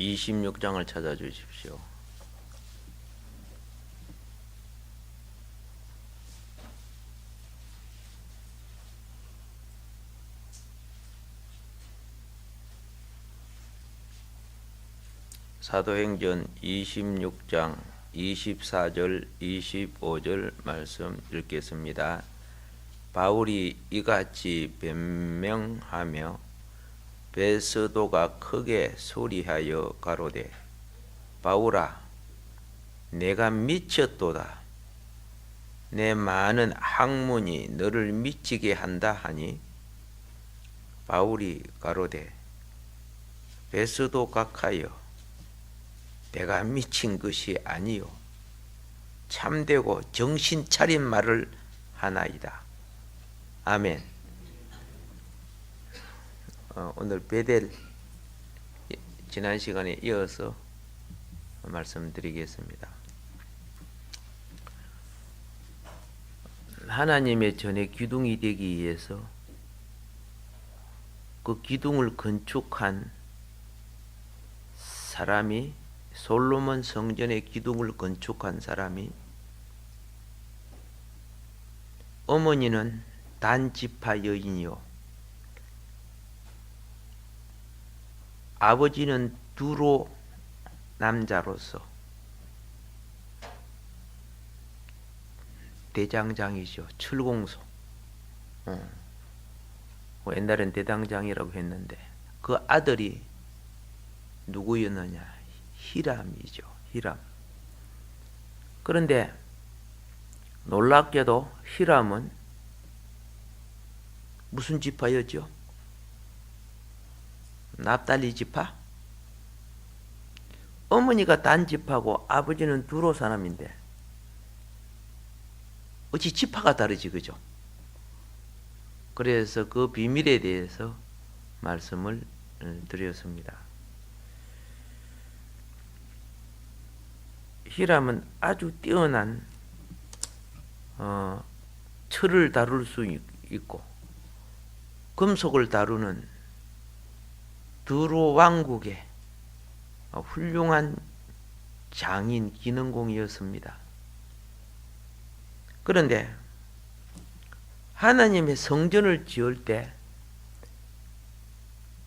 26장을 찾아주십시오. 사도행전 26장 24절 25절 말씀 읽겠습니다. 바울이 이같이 변명하며 베스도가 크게 소리하여 가로되 바울아 내가 미쳤도다. 내 많은 학문이 너를 미치게 한다 하니 바울이 가로되 베스도 각하여 내가 미친 것이 아니요 참되고 정신 차린 말을 하나이다. 아멘. 오늘 베델 지난 시간에 이어서 말씀드리겠습니다. 하나님의 전에 기둥이 되기 위해서 그 기둥을 건축한 사람이 솔로몬 성전의 기둥을 건축한 사람이 어머니는 단지파 여인이요 아버지는 두로 남자로서 대장장이죠. 철공소. 옛날엔 대장장이라고 했는데 그 아들이 누구였느냐? 히람이죠. 히람. 그런데 놀랍게도 히람은 무슨 지파였죠? 납달리 지파? 어머니가 단 지파고 아버지는 두로 사람인데 어찌 지파가 다르지, 그죠? 그래서 그 비밀에 대해서 말씀을 드렸습니다. 히람은 아주 뛰어난 철을 다룰 수 있고 금속을 다루는 두로 왕국의 훌륭한 장인 기능공이었습니다. 그런데 하나님의 성전을 지을 때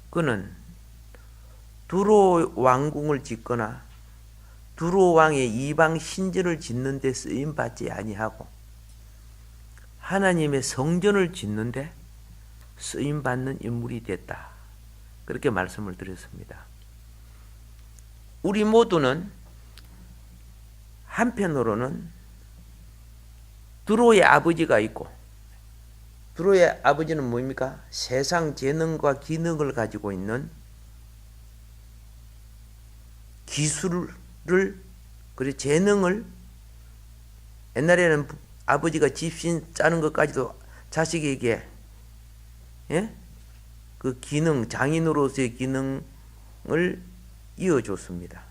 그는 두로 왕궁을 짓거나 두로 왕의 이방 신전을 짓는 데 쓰임 받지 아니하고 하나님의 성전을 짓는 데 쓰임 받는 인물이 됐다. 그렇게 말씀을 드렸습니다. 우리 모두는 한편으로는 두로의 아버지가 있고 두로의 아버지는 뭡니까? 세상 재능과 기능을 가지고 있는 기술을 그리고 재능을 옛날에는 아버지가 집신 짜는 것까지도 자식에게 그 기능 장인으로서의 기능을 이어줬습니다.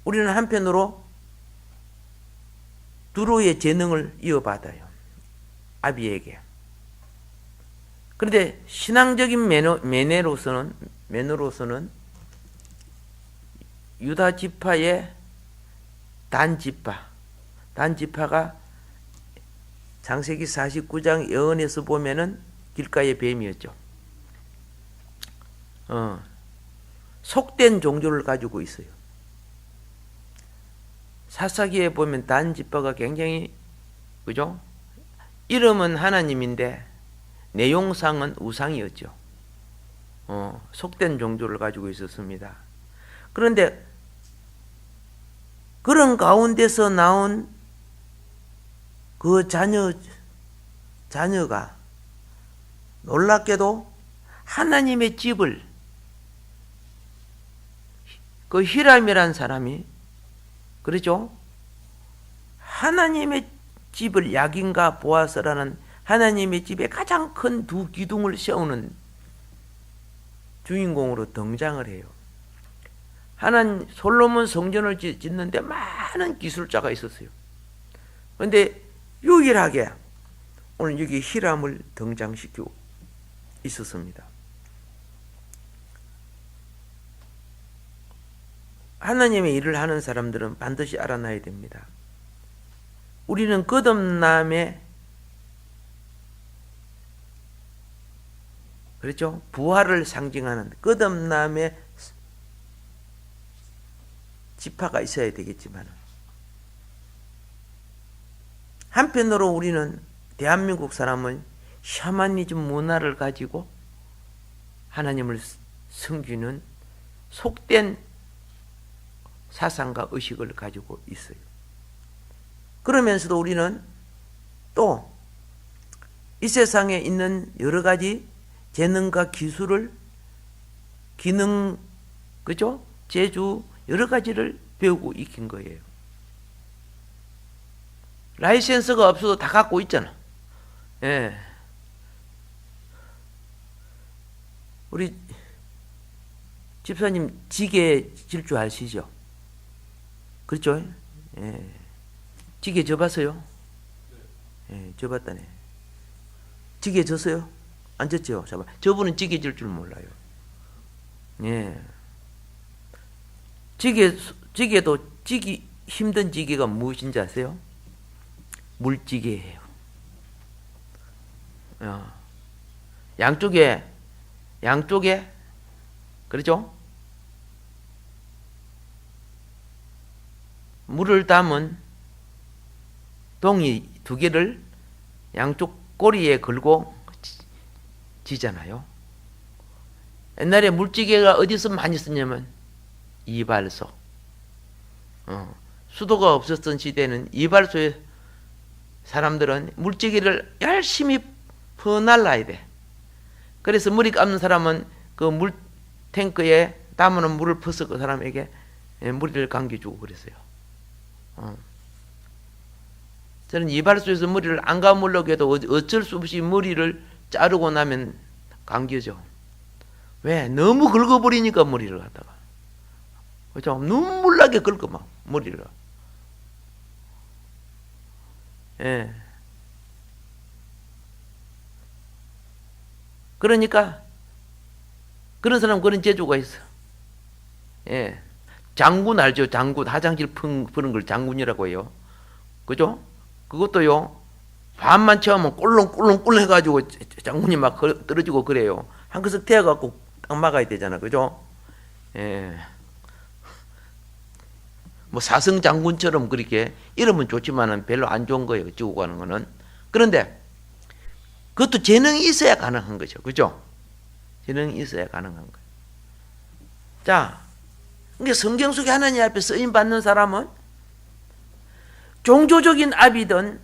우리는 한편으로 두로의 재능을 이어받아요. 아비에게. 그런데 신앙적인 매너로서는 유다 지파의 단지파가 창세기 49장 예언에서 보면은 길가의 뱀이었죠. 속된 종교를 가지고 있어요. 사사기에 보면 단지파가 굉장히 그죠? 이름은 하나님인데 내용상은 우상이었죠. 속된 종교를 가지고 있었습니다. 그런데 그런 가운데서 나온 그 자녀가 놀랍게도 하나님의 집을 그 히람이란 사람이 그렇죠? 하나님의 집을 야긴과 보아스라는 하나님의 집에 가장 큰 두 기둥을 세우는 주인공으로 등장을 해요. 솔로몬 성전을 짓는데 많은 기술자가 있었어요. 그런데 유일하게 오늘 여기 히람을 등장시키고 있었습니다. 하나님의 일을 하는 사람들은 반드시 알아놔야 됩니다. 우리는 거듭남의 그렇죠? 부활을 상징하는 거듭남의 지파가 있어야 되겠지만 한편으로 우리는 대한민국 사람은 샤머니즘 문화를 가지고 하나님을 섬기는 속된 사상과 의식을 가지고 있어요. 그러면서도 우리는 또 이 세상에 있는 여러 가지 재능과 기술을 기능, 그죠? 재주 여러 가지를 배우고 익힌 거예요. 라이센스가 없어도 다 갖고 있잖아. 예. 우리 집사님 지게 질 줄 아시죠? 그렇죠? 예. 지게 져봤어요? 예, 져봤다네. 지게 졌어요? 안 졌죠? 잠깐. 저분은 지게 질 줄 몰라요. 예. 지게도 지기 힘든 지게가 무엇인지 아세요? 물지게예요. 양쪽에 그렇죠? 물을 담은 동이 두 개를 양쪽 꼬리에 걸고 지잖아요. 옛날에 물지개가 어디서 많이 쓰냐면 이발소. 수도가 없었던 시대는 이발소에 사람들은 물지개를 열심히 퍼날라야 돼. 그래서 머리 감는 사람은 그 물 탱크에 담아놓은 물을 퍼서 그 사람에게 머리를 감겨주고 그랬어요. 저는 이발소에서 머리를 안 감으려고 해도 어쩔 수 없이 머리를 자르고 나면 감겨져. 왜? 너무 긁어버리니까 머리를 갖다가. 그렇죠? 눈물나게 긁어 막 머리를. 예. 그러니까 그런 사람 그런 재주가 있어. 예. 장군 알죠? 장군. 화장실 푸는 걸 장군이라고 해요. 그죠? 그것도요. 밤만 채우면 꿀렁꿀렁 해가지고 장군이 막 떨어지고 그래요. 한 그릇 태워갖고 딱 막아야 되잖아. 그죠? 예. 뭐 사성 장군처럼 그렇게 이러면 좋지만은 별로 안 좋은 거예요. 지고 가는 거는. 그런데 그것도 재능이 있어야 가능한 거죠. 그죠? 재능이 있어야 가능한 거예요. 자, 그러니까 성경 속에 하나님 앞에 쓰임 받는 사람은 종교적인 압이든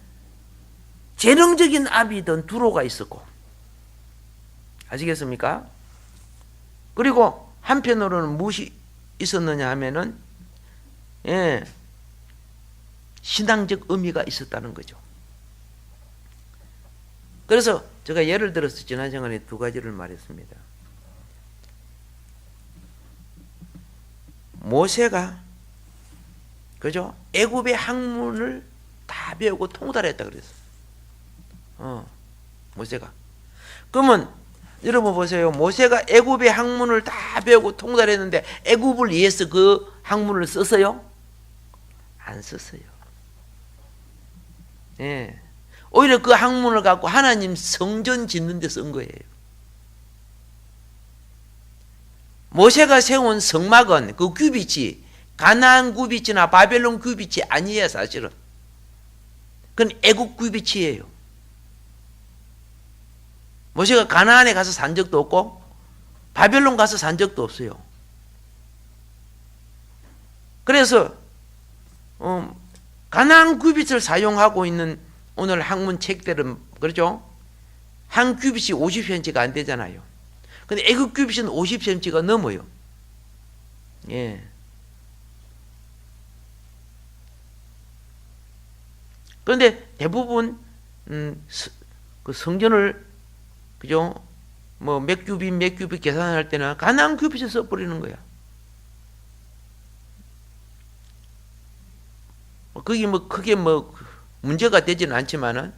재능적인 압이든 두로가 있었고, 아시겠습니까? 그리고 한편으로는 무엇이 있었느냐 하면은 신앙적 의미가 있었다는 거죠. 그래서 제가 예를 들어서 지난 시간에 두 가지를 말했습니다. 모세가 그죠? 애굽의 학문을 다 배우고 통달했다 그랬어. 모세가. 그러면 여러분 보세요. 모세가 애굽의 학문을 다 배우고 통달했는데 애굽을 위해서 그 학문을 썼어요? 안 썼어요. 예. 오히려 그 학문을 갖고 하나님 성전 짓는 데 쓴 거예요. 모세가 세운 성막은 그 규빗이 가나안 규빗이나 바벨론 규빗이 아니에요. 사실은 그건 애국 규빗이에요. 모세가 가나안에 가서 산 적도 없고 바벨론 가서 산 적도 없어요. 그래서 가나안 규빗을 사용하고 있는 오늘 학문 책들은 그렇죠? 한 규빗이 50cm가 안 되잖아요. 근데 애국 규빗은 50cm가 넘어요. 예. 그런데 대부분 그 성전을 그죠? 뭐 몇 규빗 계산할 때는 가나안 규빗을 써버리는 거야. 그게 뭐 크게 뭐 문제가 되지는 않지만은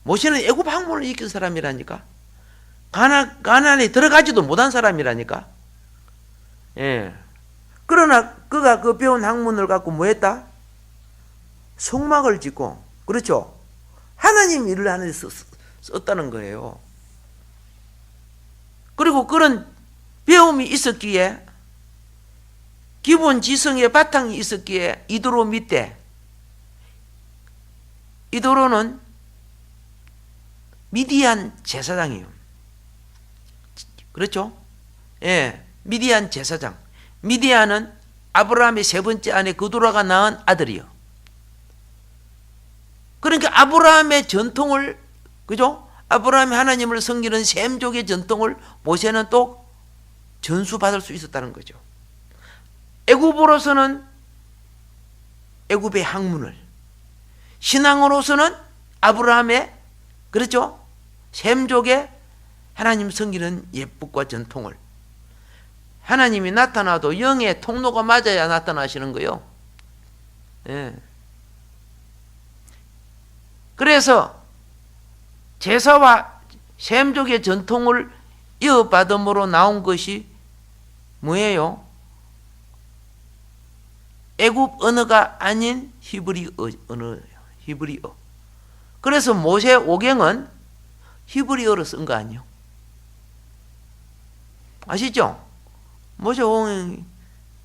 모세는 애굽 학문을 익힌 사람이라니까. 가나안에 들어가지도 못한 사람이라니까. 예. 그러나 그가 그 배운 학문을 갖고 뭐 했다? 성막을 짓고, 그렇죠? 하나님 일을 하는 데 썼다는 거예요. 그리고 그런 배움이 있었기에, 기본 지성의 바탕이 있었기에 이도로 밑에, 이도로는 미디안 제사장이에요. 그렇죠? 예, 미디안 제사장. 미디안은 아브라함의 세 번째 아내 그도라가 낳은 아들이요. 그러니까 아브라함의 전통을, 그죠? 아브라함이 하나님을 섬기는 셈족의 전통을 모세는 또 전수받을 수 있었다는 거죠. 애굽으로서는 애굽의 학문을, 신앙으로서는 아브라함의, 그렇죠? 셈족의 하나님 섬기는 예법과 전통을, 하나님이 나타나도 영의 통로가 맞아야 나타나시는 거예요. 예. 그래서 제사와 셈족의 전통을 이어받음으로 나온 것이 뭐예요? 애굽 언어가 아닌 히브리 언어예요. 히브리어. 그래서 모세 오경은 히브리어로 쓴 거 아니에요? 아시죠? 모세 오경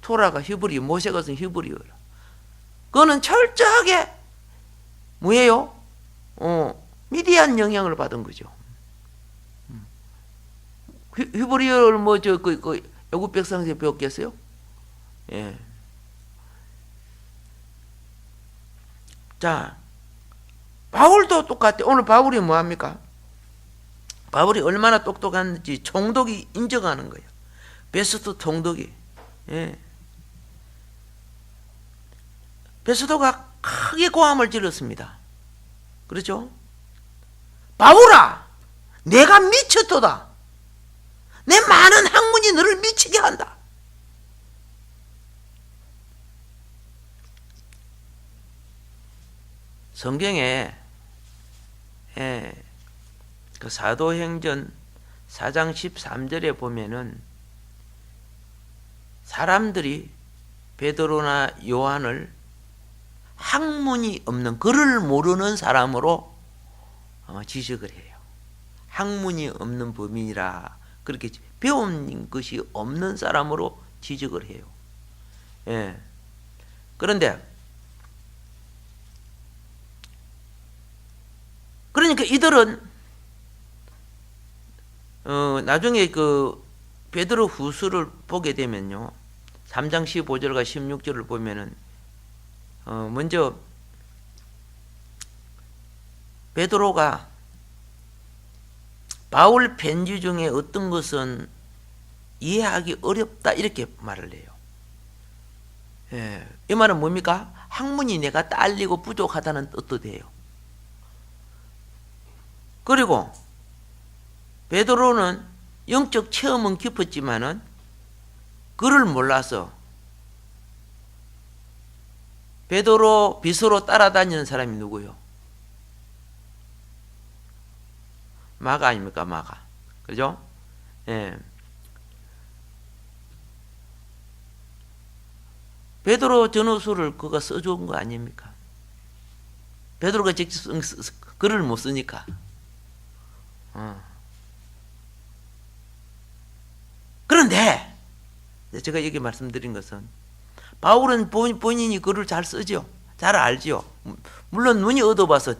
토라가 히브리, 모세가 쓴 히브리어라. 그거는 철저하게 뭐예요? 미디안 영향을 받은 거죠. 히브리어를 애굽 백성에서 배웠겠어요? 예. 자, 바울도 똑같아. 오늘 바울이 뭐 합니까? 바울이 얼마나 똑똑한지 총독이 인정하는 거예요. 베스도 총독이. 예. 베스도가 크게 고함을 질렀습니다. 그렇죠? 바울아, 내가 미쳤도다. 내 많은 학문이 너를 미치게 한다. 성경에 그 사도행전 4장 13절에 보면은 사람들이 베드로나 요한을 학문이 없는, 글을 모르는 사람으로 지적을 해요. 학문이 없는 범인이라, 그렇게 배운 것이 없는 사람으로 지적을 해요. 예. 그런데 그러니까 이들은 나중에 그 베드로 후서를 보게 되면요, 3장 15절과 16절을 보면은 먼저 베드로가 바울 편지 중에 어떤 것은 이해하기 어렵다 이렇게 말을 해요. 예, 이 말은 뭡니까? 학문이 내가 딸리고 부족하다는 뜻도 돼요. 그리고 베드로는 영적 체험은 깊었지만은 글을 몰라서 베드로 비서로 따라다니는 사람이 누구요? 마가 아닙니까? 마가. 그죠? 예. 베드로 전후서를 그가 써준 거 아닙니까? 베드로가 직접 글을 못 쓰니까. 그런데 제가 여기 말씀드린 것은 바울은 본인이 글을 잘 쓰죠. 잘 알죠. 물론 눈이 어두워서,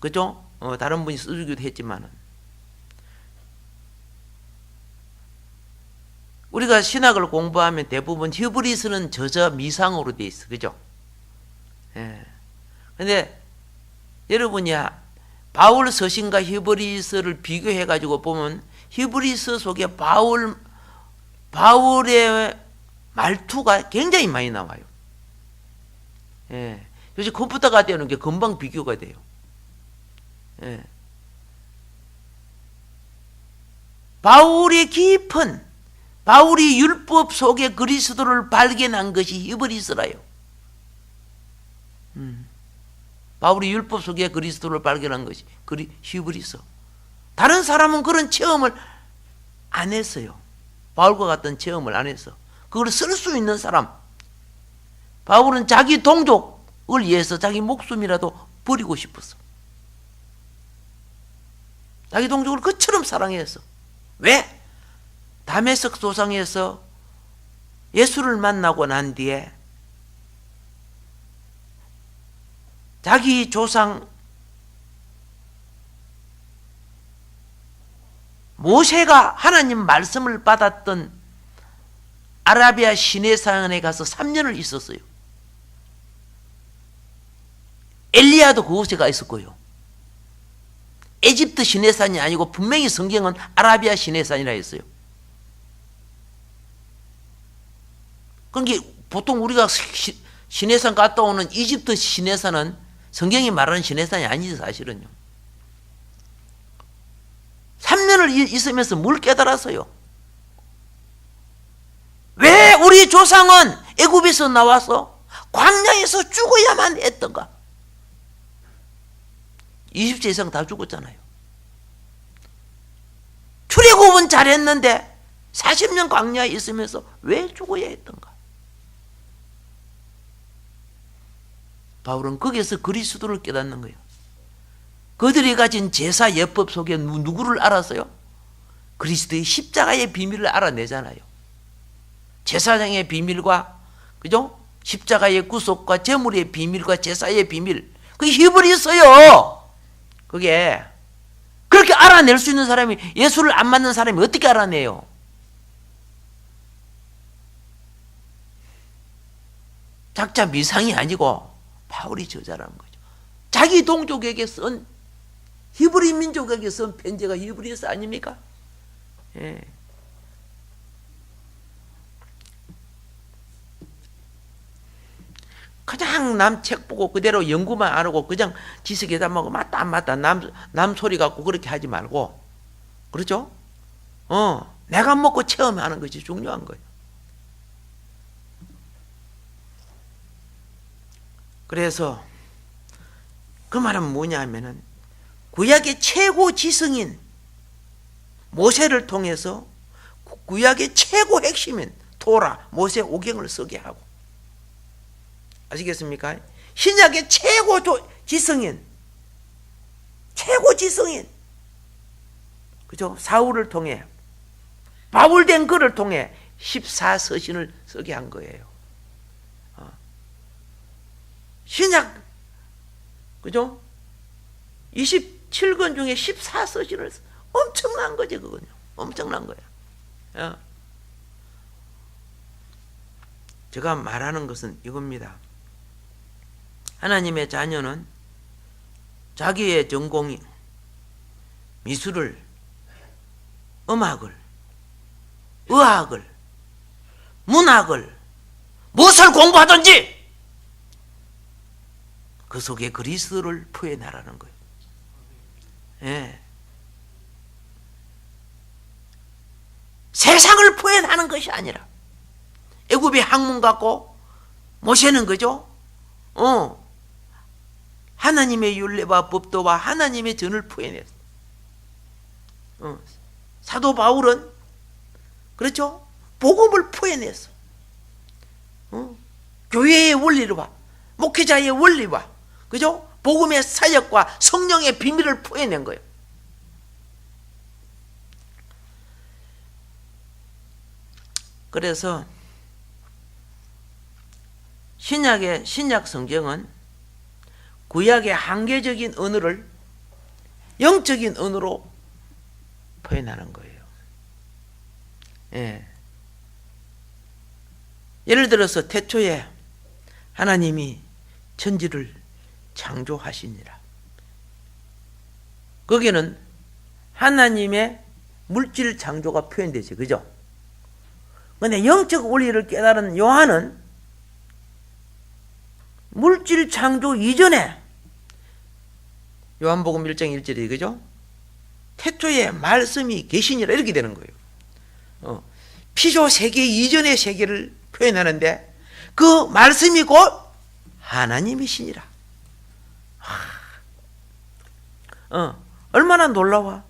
그죠? 다른 분이 써주기도 했지만은, 우리가 신학을 공부하면 대부분 히브리서는 저자 미상으로 돼 있어. 그죠? 예. 근데 여러분이 바울 서신과 히브리서를 비교해 가지고 보면 히브리서 속에 바울의 말투가 굉장히 많이 나와요. 예. 요즘 컴퓨터가 되는 게 금방 비교가 돼요. 예. 바울이 깊은, 바울이 율법 속에 그리스도를 발견한 것이 히브리서라요. 바울이 율법 속에 그리스도를 발견한 것이 히브리서. 다른 사람은 그런 체험을 안 했어요. 바울과 같은 체험을 안 했어. 그걸 쓸 수 있는 사람. 바울은 자기 동족을 위해서 자기 목숨이라도 버리고 싶었어. 자기 동족을 그처럼 사랑했어. 왜? 다메섹 도상에서 예수를 만나고 난 뒤에 자기 조상 모세가 하나님 말씀을 받았던 아라비아 시내산에 가서 3년을 있었어요. 엘리야도 그곳에 가 있었고요. 에집트 시내산이 아니고 분명히 성경은 아라비아 시내산이라 했어요. 그러니까 보통 우리가 시내산 갔다 오는 이집트 시내산은 성경이 말하는 시내산이 아니지 사실은요. 3년을 있으면서 뭘 깨달았어요? 왜 우리 조상은 애굽에서 나와서 광야에서 죽어야만 했던가? 20세 이상 다 죽었잖아요. 출애굽은 잘했는데 40년 광야에 있으면서 왜 죽어야 했던가? 바울은 거기에서 그리스도를 깨닫는 거예요. 그들이 가진 제사 예법 속에 누구를 알았어요? 그리스도의 십자가의 비밀을 알아내잖아요. 제사장의 비밀과 그죠? 십자가의 구속과 제물의 비밀과 제사의 비밀, 그게 히브리 있어요. 그게 그렇게 알아낼 수 있는 사람이, 예수를 안 맞는 사람이 어떻게 알아내요? 작자 미상이 아니고 바울이 저자라는 거죠. 자기 동족에게 쓴, 히브리 민족에게 쓴 편지가 히브리서 아닙니까? 예. 그냥 남 책 보고 그대로 연구만 안 하고 그냥 지식에다 먹고 맞다 안 맞다 남 소리 갖고 그렇게 하지 말고, 그렇죠? 내가 먹고 체험하는 것이 중요한 거예요. 그래서 그 말은 뭐냐 하면은 구약의 최고 지성인 모세를 통해서 구약의 최고 핵심인 토라, 모세 오경을 쓰게 하고, 아시겠습니까? 신약의 최고 지성인, 그죠? 사울을 통해, 바울된 그를 통해 14서신을 쓰게 한 거예요. 신약, 그죠? 27권 중에 14서신을, 엄청난 거지, 그건요. 엄청난 거야. 제가 말하는 것은 이겁니다. 하나님의 자녀는 자기의 전공이 미술을, 음악을, 의학을, 문학을, 무엇을 공부하든지 그 속에 그리스도를 표현하라는 거예요. 예. 세상을 표현하는 것이 아니라, 애굽의 학문 갖고 모세는 그죠? 하나님의 율례와 법도와 하나님의 전을 표현했어. 사도 바울은 그렇죠? 복음을 표현했어. 교회의 원리와 목회자의 원리와 그죠? 복음의 사역과 성령의 비밀을 표현한 거예요. 그래서 신약 성경은 구약의 한계적인 언어를 영적인 언어로 표현하는 거예요. 예. 예를 들어서 태초에 하나님이 천지를 창조하시니라. 거기는 하나님의 물질 창조가 표현되지, 그죠? 그런데 영적 원리를 깨달은 요한은 물질 창조 이전에, 요한복음 1장 1절이 그죠? 태초에 말씀이 계시니라, 이렇게 되는 거예요. 피조 세계 이전의 세계를 표현하는데 그 말씀이 곧 하나님이시니라. 얼마나 놀라워.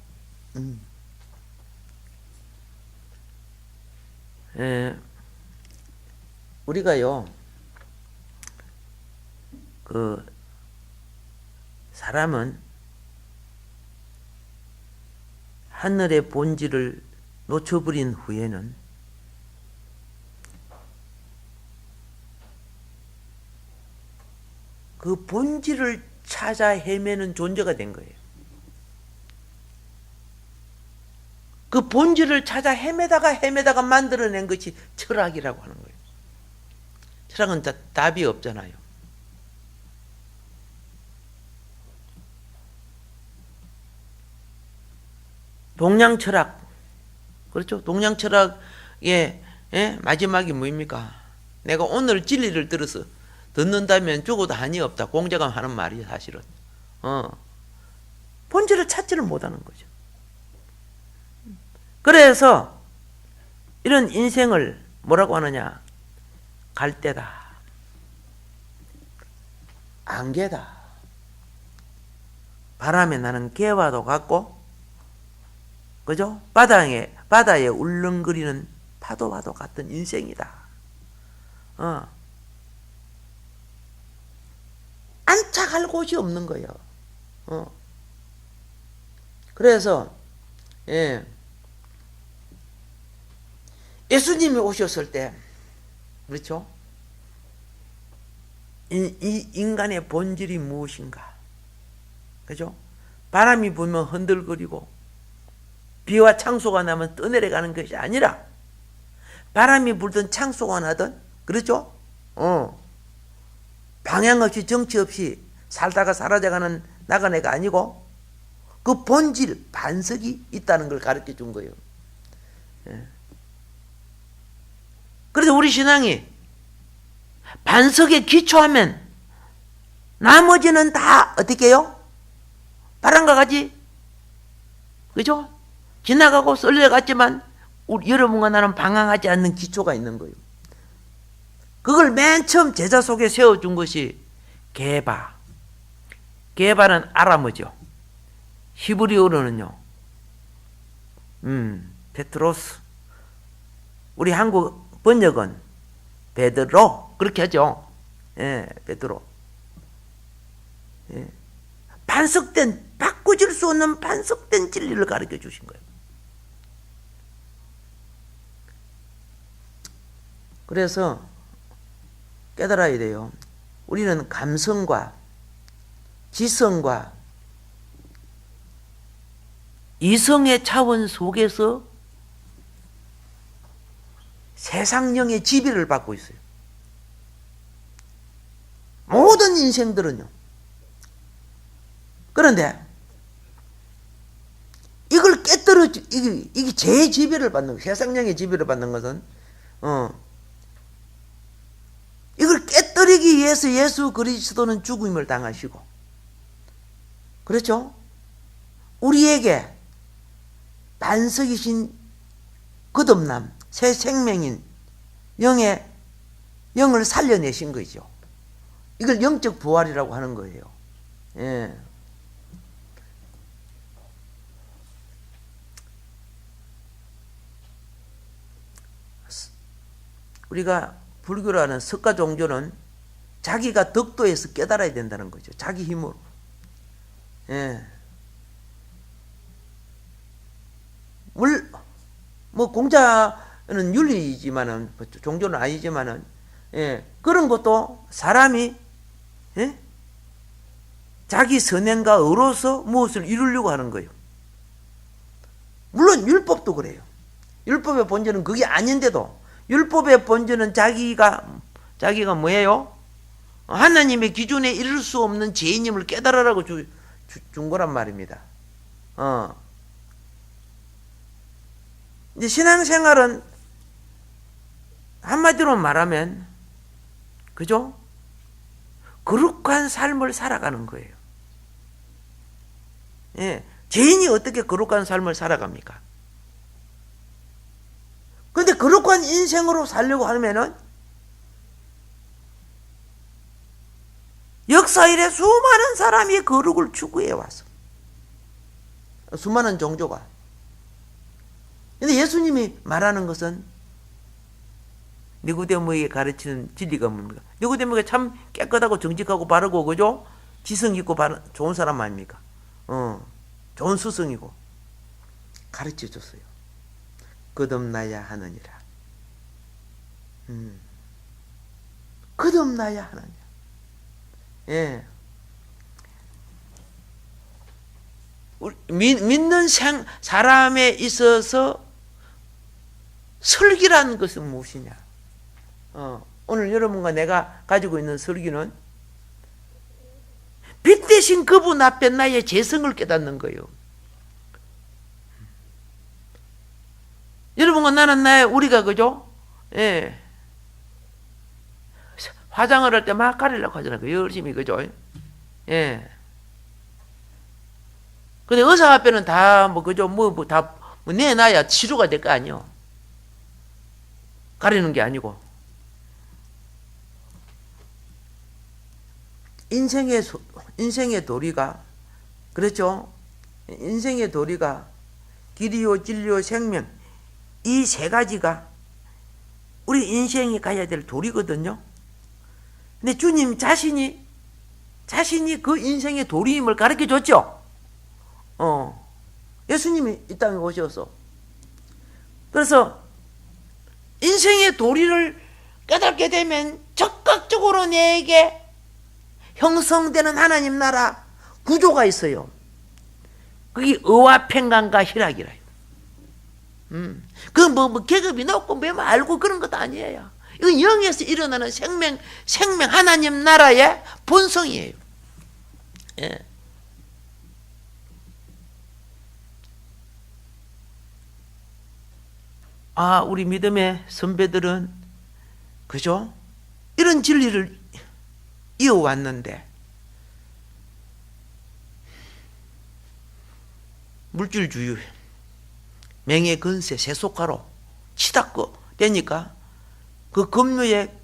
우리가요, 사람은 하늘의 본질을 놓쳐버린 후에는 그 본질을 찾아 헤매는 존재가 된 거예요. 그 본질을 찾아 헤매다가 만들어낸 것이 철학이라고 하는 거예요. 철학은 답이 없잖아요. 동양 철학, 그렇죠? 동양 철학의 마지막이 뭐입니까? 내가 오늘 진리를 들어서 듣는다면 죽어도 한이 없다. 공자가 하는 말이에요, 사실은. 본질을 찾지를 못하는 거죠. 그래서 이런 인생을 뭐라고 하느냐? 갈대다, 안개다, 바람에 나는 개와도 같고, 그죠? 바다에 울렁거리는 파도와도 같은 인생이다. 안착할 곳이 없는 거예요. 그래서 예수님이 오셨을 때, 그렇죠? 이 인간의 본질이 무엇인가? 그죠? 바람이 불면 흔들거리고 비와 창소가 나면 떠내려가는 것이 아니라 바람이 불든 창소가 나든, 그렇죠? 방향 없이 정치 없이 살다가 사라져가는 나그네가 아니고 그 본질, 반석이 있다는 걸 가르쳐 준 거예요. 그래서 우리 신앙이 반석에 기초하면 나머지는 다 어떻게 해요? 바람과 같이, 그죠? 지나가고 썰려갔지만 여러분과 나는 방황하지 않는 기초가 있는 거예요. 그걸 맨 처음 제자 속에 세워준 것이 게바. 게바는 아람어죠. 히브리어로는요, 페트로스. 우리 한국 번역은 베드로 그렇게 하죠. 베드로. 반석된, 바꾸질 수 없는 반석된 진리를 가르쳐 주신 거예요. 그래서 깨달아야 돼요. 우리는 감성과 지성과 이성의 차원 속에서 세상령의 지배를 받고 있어요. 모든 인생들은요. 그런데 이걸 깨뜨려, 이게 제 지배를 받는 거예요. 세상령의 지배를 받는 것은 이걸 깨뜨리기 위해서 예수 그리스도는 죽음을 당하시고, 그렇죠? 우리에게 반석이신 거듭남, 새 생명인 영을 살려내신 거죠. 이걸 영적 부활이라고 하는 거예요. 우리가 불교라는 석가 종교는 자기가 덕도에서 깨달아야 된다는 거죠. 자기 힘으로. 뭐 공자는 윤리이지만은, 종교는 아니지만은, 그런 것도 사람이 자기 선행과 의로서 무엇을 이루려고 하는 거예요. 물론 율법도 그래요. 율법의 본질은 그게 아닌데도 율법의 본질은 자기가 뭐예요? 하나님의 기준에 이를 수 없는 죄인임을 깨달으라고 준 거란 말입니다. 이제 신앙생활은 한마디로 말하면, 그죠? 거룩한 삶을 살아가는 거예요. 죄인이 어떻게 거룩한 삶을 살아갑니까? 그런데 거룩한 인생으로 살려고 하면은 역사 이래 수많은 사람이 거룩을 추구해 왔어. 수많은 종교가. 근데 예수님이 말하는 것은 니고데모에게 가르치는 진리가 뭡니까? 니고데모가 참 깨끗하고 정직하고 바르고 그죠? 지성 있고 좋은 사람 아닙니까? 좋은 스승이고 가르쳐 줬어요. 거듭나야 하느니라. 거듭나야 하느니라. 예. 믿는 사람에 있어서 설기라는 것은 무엇이냐? 오늘 여러분과 내가 가지고 있는 설기는 빛 대신 그분 앞에 나의 재성을 깨닫는 거예요. 여러분과 나는 우리가 그죠? 예. 화장을 할 때 막 가리려고 하잖아요. 열심히 그죠? 예. 근데 의사 앞에는 다 그죠? 다 내놔야 치료가 될 거 아니요. 가리는 게 아니고. 인생의 도리가 그렇죠? 인생의 도리가 길이요 진리요 생명 이 세 가지가 우리 인생이 가야 될 도리거든요. 근데 주님 자신이 그 인생의 도리임을 가르쳐 줬죠. 예수님이 이 땅에 오셔서 그래서 인생의 도리를 깨닫게 되면 적극적으로 내게 형성되는 하나님 나라 구조가 있어요. 그게 의와 평강과 희락이라요. 그 계급이 높고 뭐 알고 그런 것도 아니에요. 이건 영에서 일어나는 생명 하나님 나라의 본성이에요. 예. 우리 믿음의 선배들은 그죠? 이런 진리를 이어왔는데 물질주의, 명예, 건세, 세속화로 치닫고 되니까 그 급류에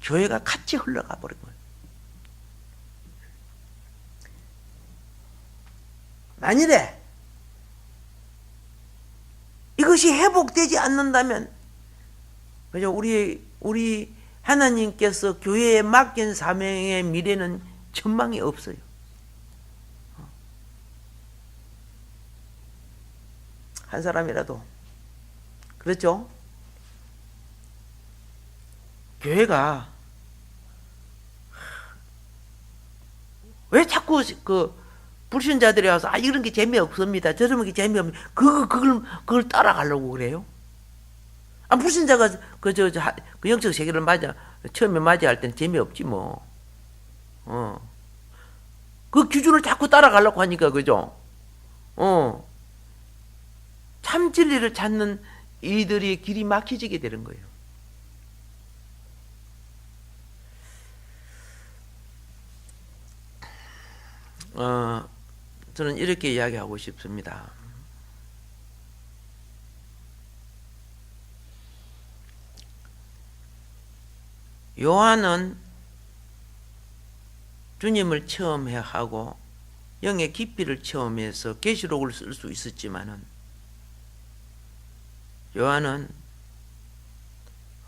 교회가 같이 흘러가 버린 거예요. 만일에 이것이 회복되지 않는다면 그죠? 우리 하나님께서 교회에 맡긴 사명의 미래는 전망이 없어요. 한 사람이라도 그렇죠? 교회가 왜 자꾸 그 불신자들이 와서 이런 게 재미없습니다. 저런 게 재미없습니다. 그걸 따라가려고 그래요? 불신자가 그 영적 세계를 처음에 맞이할 때는 재미없지 뭐. 그 기준을 자꾸 따라가려고 하니까 그죠? 참 진리를 찾는 이들이 길이 막혀지게 되는 거예요. 저는 이렇게 이야기하고 싶습니다. 요한은 주님을 체험하고 영의 깊이를 체험해서 계시록을 쓸 수 있었지만은 요한은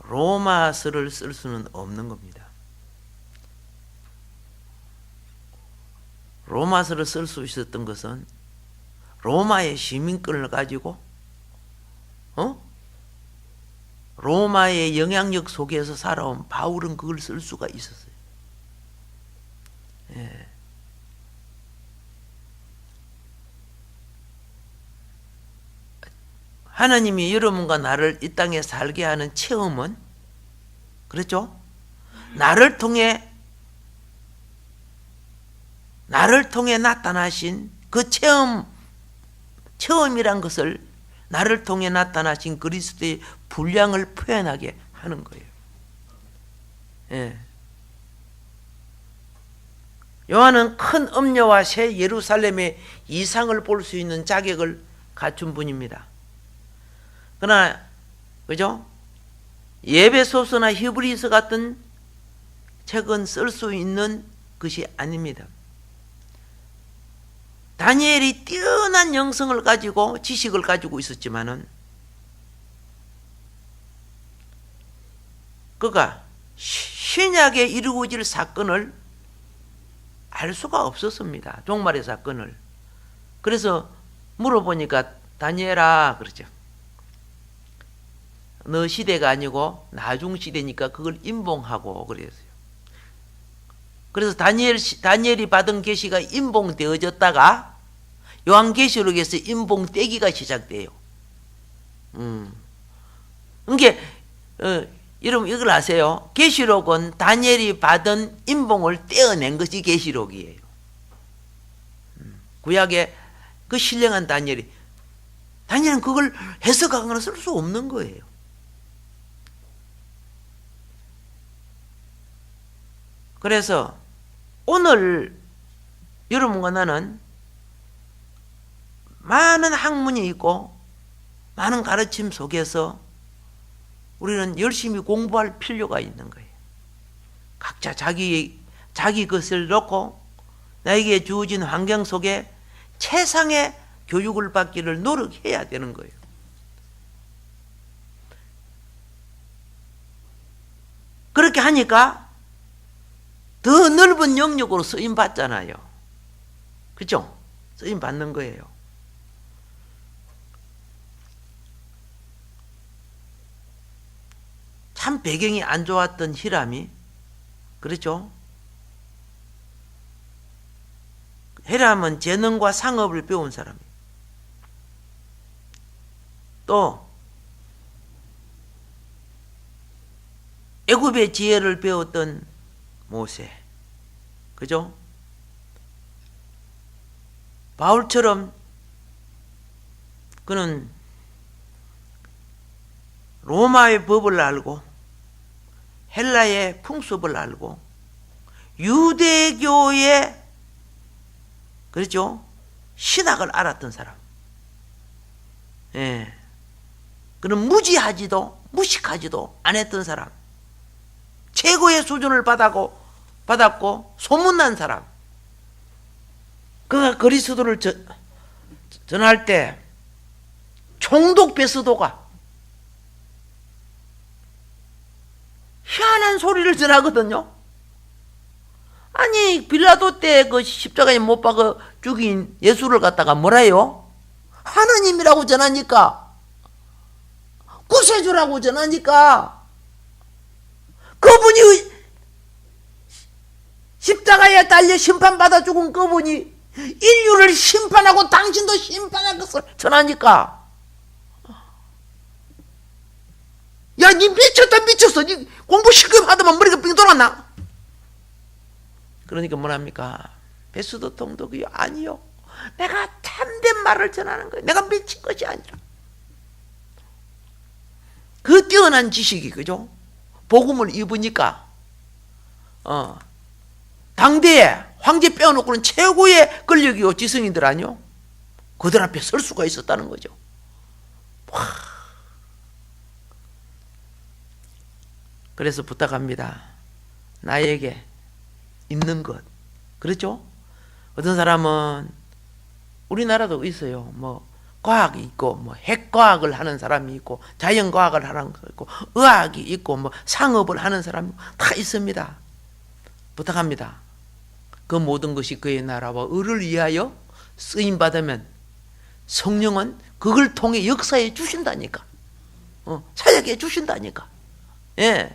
로마서를 쓸 수는 없는 겁니다. 로마서를 쓸 수 있었던 것은 로마의 시민권을 가지고 로마의 영향력 속에서 살아온 바울은 그걸 쓸 수가 있었어요. 예. 하나님이 여러분과 나를 이 땅에 살게 하는 체험은 그렇죠? 나를 통해 나타나신 그 체험이란 것을 나를 통해 나타나신 그리스도의 분량을 표현하게 하는 거예요. 예. 요한은 큰 음료와 새 예루살렘의 이상을 볼 수 있는 자격을 갖춘 분입니다. 그러나 그죠? 예배소서나 히브리서 같은 책은 쓸 수 있는 것이 아닙니다. 다니엘이 뛰어난 영성을 가지고 지식을 가지고 있었지만은 그가 신약에 이루어질 사건을 알 수가 없었습니다. 종말의 사건을. 그래서 물어보니까 다니엘아 그러죠. 너 시대가 아니고 나중 시대니까 그걸 임봉하고 그랬어요. 그래서 다니엘이 받은 계시가 임봉되어졌다가 요한계시록에서 임봉되기가 시작돼요. 그러니까 여러분 이걸 아세요? 계시록은 다니엘이 받은 임봉을 떼어낸 것이 계시록이에요. 구약에 그 신령한 다니엘은 그걸 해석하거나 쓸 수 없는 거예요. 그래서 오늘 여러분과 나는 많은 학문이 있고 많은 가르침 속에서 우리는 열심히 공부할 필요가 있는 거예요. 각자 자기 것을 놓고 나에게 주어진 환경 속에 최상의 교육을 받기를 노력해야 되는 거예요. 그렇게 하니까 더 넓은 영역으로 쓰임 받잖아요. 그렇죠? 쓰임 받는 거예요. 참 배경이 안 좋았던 히람이, 그렇죠? 히람은 재능과 상업을 배운 사람이에요. 또 애굽의 지혜를 배웠던 모세, 그죠? 바울처럼 그는 로마의 법을 알고 헬라의 풍습을 알고 유대교의, 그렇죠? 신학을 알았던 사람. 예. 그는 무식하지도 안 했던 사람. 최고의 수준을 받았고 소문난 사람. 그가 그리스도를 전할 때 총독 베스도가 희한한 소리를 전하거든요. 아니 빌라도 때 그 십자가에 못 박아 죽인 예수를 갖다가 뭐라 해요? 하느님이라고 전하니까, 구세주라고 전하니까, 그분이 십자가에 달려 심판받아 죽은 그분이 인류를 심판하고 당신도 심판할 것을 전하니까, 야, 니 미쳤어. 니 공부 실컷 하더만 머리가 빙 돌았나? 그러니까 뭐랍니까? 베스도 통독이요? 아니요. 내가 참된 말을 전하는 거예요. 내가 미친 것이 아니라. 그 뛰어난 지식이, 그죠? 복음을 입으니까, 당대에 황제 빼어놓고는 최고의 권력이요, 지성인들 아니요? 그들 앞에 설 수가 있었다는 거죠. 와. 그래서 부탁합니다. 나에게 있는 것. 그렇죠? 어떤 사람은 우리나라도 있어요. 뭐 과학이 있고 뭐 핵과학을 하는 사람이 있고 자연과학을 하는 거 있고 의학이 있고 뭐 상업을 하는 사람이 다 있습니다. 부탁합니다. 그 모든 것이 그의 나라와 의를 위하여 쓰임 받으면 성령은 그걸 통해 역사해 주신다니까. 사역해 주신다니까. 예.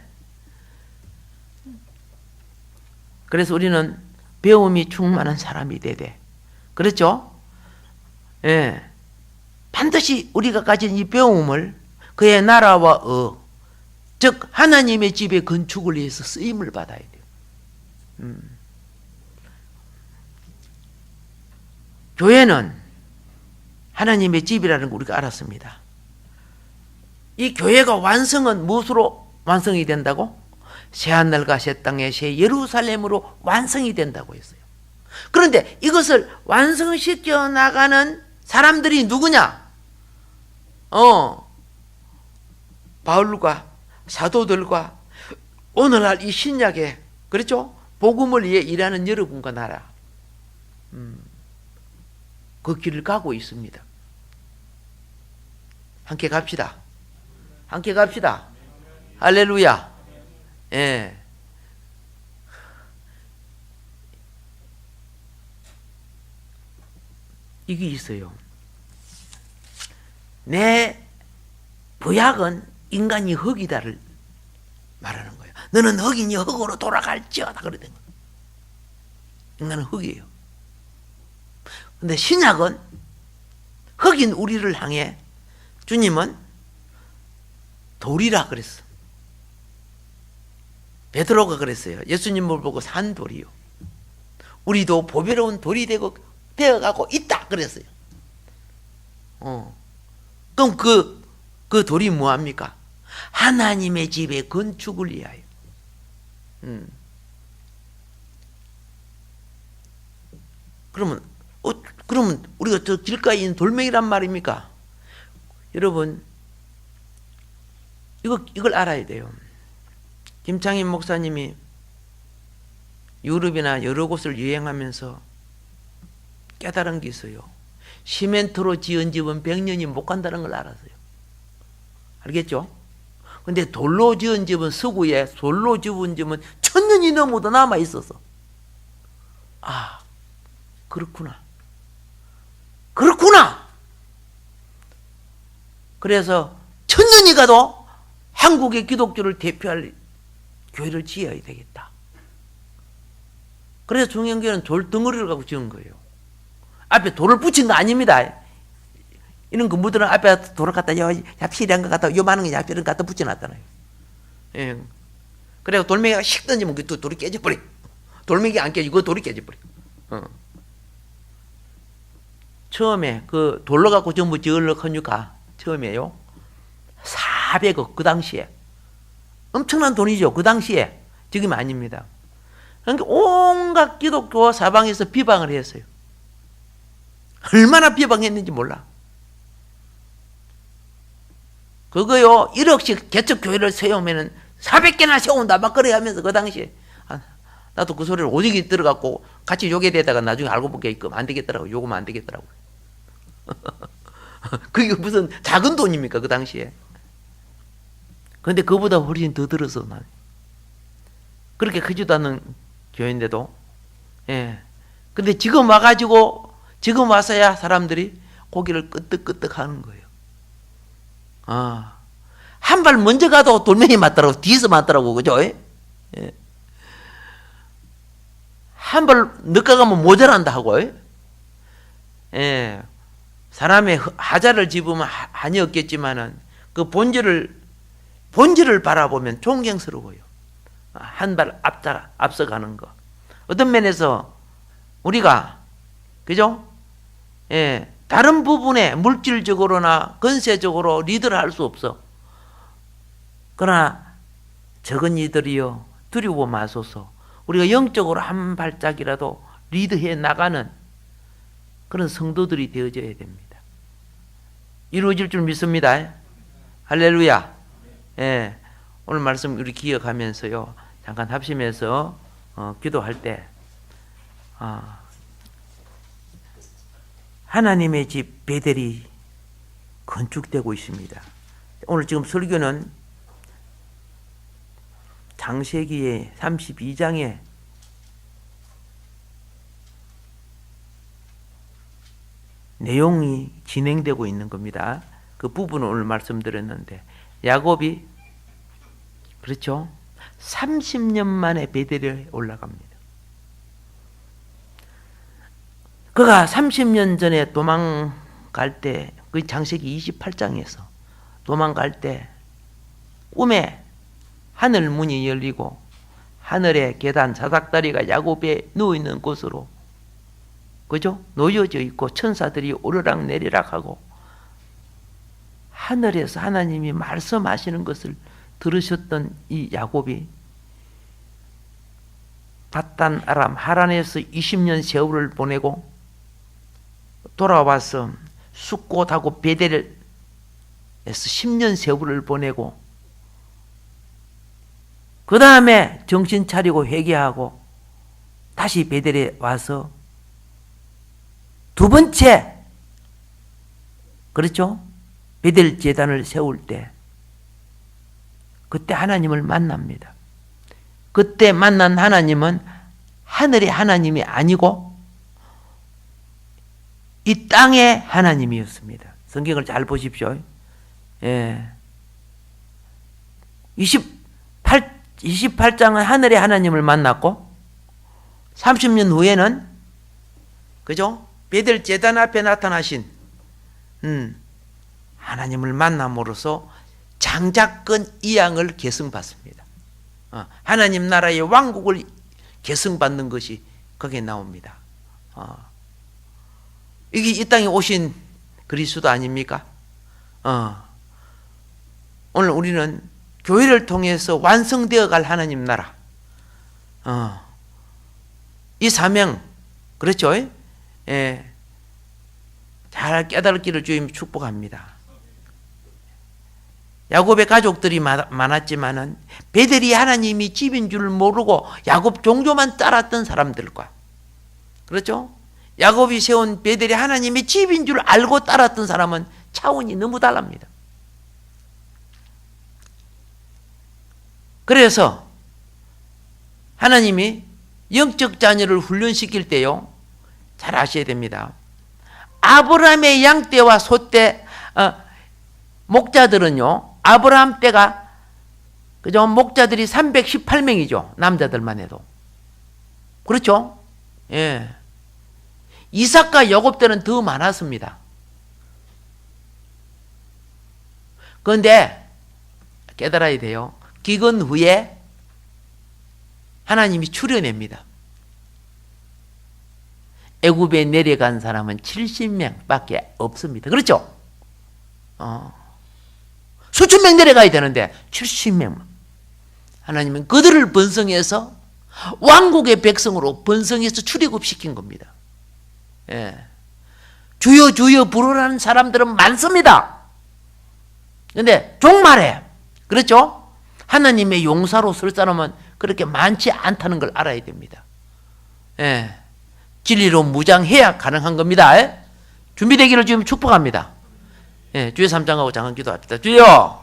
그래서 우리는 배움이 충만한 사람이 되되, 그렇죠? 예. 반드시 우리가 가진 이 배움을 그의 나라와 즉 하나님의 집의 건축을 위해서 쓰임을 받아야 돼요. 교회는 하나님의 집이라는 걸 우리가 알았습니다. 이 교회가 완성은 무엇으로 완성이 된다고? 새하늘과 새 땅의 새 예루살렘으로 완성이 된다고 했어요. 그런데 이것을 완성시켜 나가는 사람들이 누구냐? 바울과 사도들과 오늘날 이 신약에, 그렇죠? 복음을 위해 일하는 여러분과 나라, 그 길을 가고 있습니다. 함께 갑시다. 함께 갑시다. 할렐루야. 예. 이게 있어요. 내 부약은 인간이 흙이다를 말하는 거예요. 너는 흙이니 흙으로 돌아갈지어다 그러던 거예요. 인간은 흙이에요. 근데 신약은 흙인 우리를 향해 주님은 돌이라 그랬어. 베드로가 그랬어요. 예수님을 보고 산돌이요. 우리도 보배로운 돌이 되어가고 있다 그랬어요. 그럼 그 돌이 뭐합니까? 하나님의 집의 건축을 위하여. 그러면 우리가 저 길가에 있는 돌멩이란 말입니까? 여러분, 이걸 알아야 돼요. 김창인 목사님이 유럽이나 여러 곳을 여행하면서 깨달은 게 있어요. 시멘트로 지은 집은 100년이 못 간다는 걸 알았어요. 알겠죠? 근데 돌로 지은 집은 서구에 돌로 지은 집은 1000년이 넘어도 남아 있어서, 아, 그렇구나. 그래서 1000년이 가도 한국의 기독교를 대표할 교회를 지어야 되겠다. 그래서 중형교회는 돌 덩어리를 갖고 지은 거예요. 앞에 돌을 붙인 거 아닙니다. 이런 건물들은 앞에 돌을 갖다 얍실한 거 갖다 요만한 거 얍실한 거 갖다 붙여놨잖아요. 예. 그래서 돌멩이가 씩 던지면 그 돌이 깨져버려. 돌멩이가 안 깨지고 그 돌이 깨져버려. 처음에 그 돌로 갖고 전부 지으려고 하니까 처음에요 400억, 그 당시에 엄청난 돈이죠. 그 당시에. 지금 아닙니다. 그러니까 온갖 기독교 사방에서 비방을 했어요. 얼마나 비방했는지 몰라. 그거요 1억씩 개척교회를 세우면은 400개나 세운다 막 그래 하면서 그 당시에 나도 그 소리를 오직이 들어갖고 같이 욕에 대다가 나중에 알고 보니까 이거 안 되겠더라고. 요거면 안 되겠더라고. 그게 무슨 작은 돈입니까 그 당시에. 근데 그보다 훨씬 더 들어서 난 그렇게 크지도 않은 교회인데도, 예. 근데 지금 와서야 사람들이 고개를 끄덕끄덕 하는 거예요. 한 발 먼저 가도 돌멩이 맞더라고. 뒤에서 맞더라고. 그죠? 예. 한 발 늦게 가면 모자란다 하고, 예. 사람의 하자를 집으면 한이 없겠지만은 그 본질을 바라보면 존경스러워요. 한 발 앞서가는 거. 어떤 면에서 우리가, 그죠? 예. 다른 부분에 물질적으로나 건세적으로 리드를 할 수 없어. 그러나 적은 이들이여 두려워 마소서. 우리가 영적으로 한 발짝이라도 리드해 나가는 그런 성도들이 되어져야 됩니다. 이루어질 줄 믿습니다. 할렐루야. 예. 오늘 말씀 우리 기억하면서요. 잠깐 합심해서 기도할 때 하나님의 집 베델이 건축되고 있습니다. 오늘 지금 설교는 창세기의 32장에 내용이 진행되고 있는 겁니다. 그 부분을 오늘 말씀드렸는데 야곱이 그렇죠? 30년 만에 베델에 올라갑니다. 그가 30년 전에 도망갈 때, 그 창세기 28장에서 도망갈 때 꿈에 하늘 문이 열리고 하늘의 계단 사닥다리가 야곱에 누워있는 곳으로, 그죠? 놓여져 있고 천사들이 오르락 내리락 하고 하늘에서 하나님이 말씀하시는 것을 들으셨던 이 야곱이 밧단 아람 하란에서 20년 세월을 보내고 돌아와서 숫곳하고 베델에서 10년 세월을 보내고 그 다음에 정신 차리고 회개하고 다시 베델에 와서 두 번째, 그렇죠? 베델 제단을 세울 때 그때 하나님을 만납니다. 그때 만난 하나님은 하늘의 하나님이 아니고 이 땅의 하나님이었습니다. 성경을 잘 보십시오. 예. 28장은 하늘의 하나님을 만났고 30년 후에는 그죠? 베델 제단 앞에 나타나신 하나님을 만남으로써 장자권 이양을 계승받습니다. 하나님 나라의 왕국을 계승받는 것이 거기에 나옵니다. 이게 이 땅에 오신 그리스도 아닙니까? 오늘 우리는 교회를 통해서 완성되어 갈 하나님 나라, 이 사명, 그렇죠? 예. 잘 깨달기를 주님 축복합니다. 야곱의 가족들이 많았지만은 베델이 하나님이 집인 줄 모르고 야곱 종교만 따랐던 사람들과, 그렇죠? 야곱이 세운 베델이 하나님이 집인 줄 알고 따랐던 사람은 차원이 너무 다릅니다. 그래서 하나님이 영적 자녀를 훈련시킬 때요, 잘 아셔야 됩니다. 아브라함의 양떼와 소떼, 목자들은요, 아브라함 때가, 그죠? 목자들이 318명이죠. 남자들만 해도. 그렇죠? 예. 이삭과 야곱 때는 더 많았습니다. 그런데 깨달아야 돼요. 기근 후에 하나님이 추려냅니다. 애굽에 내려간 사람은 70명밖에 없습니다. 그렇죠? 수천 명 내려가야 되는데 70명. 하나님은 그들을 번성해서 왕국의 백성으로 번성해서 출애굽시킨 겁니다. 예. 주여 주여 부르라는 사람들은 많습니다. 그런데 종말에, 그렇죠? 하나님의 용사로 설 사람은 그렇게 많지 않다는 걸 알아야 됩니다. 예. 진리로 무장해야 가능한 겁니다. 준비되기를 지금 축복합니다. 예, 주의 3장하고 장한 기도합시다. 주여!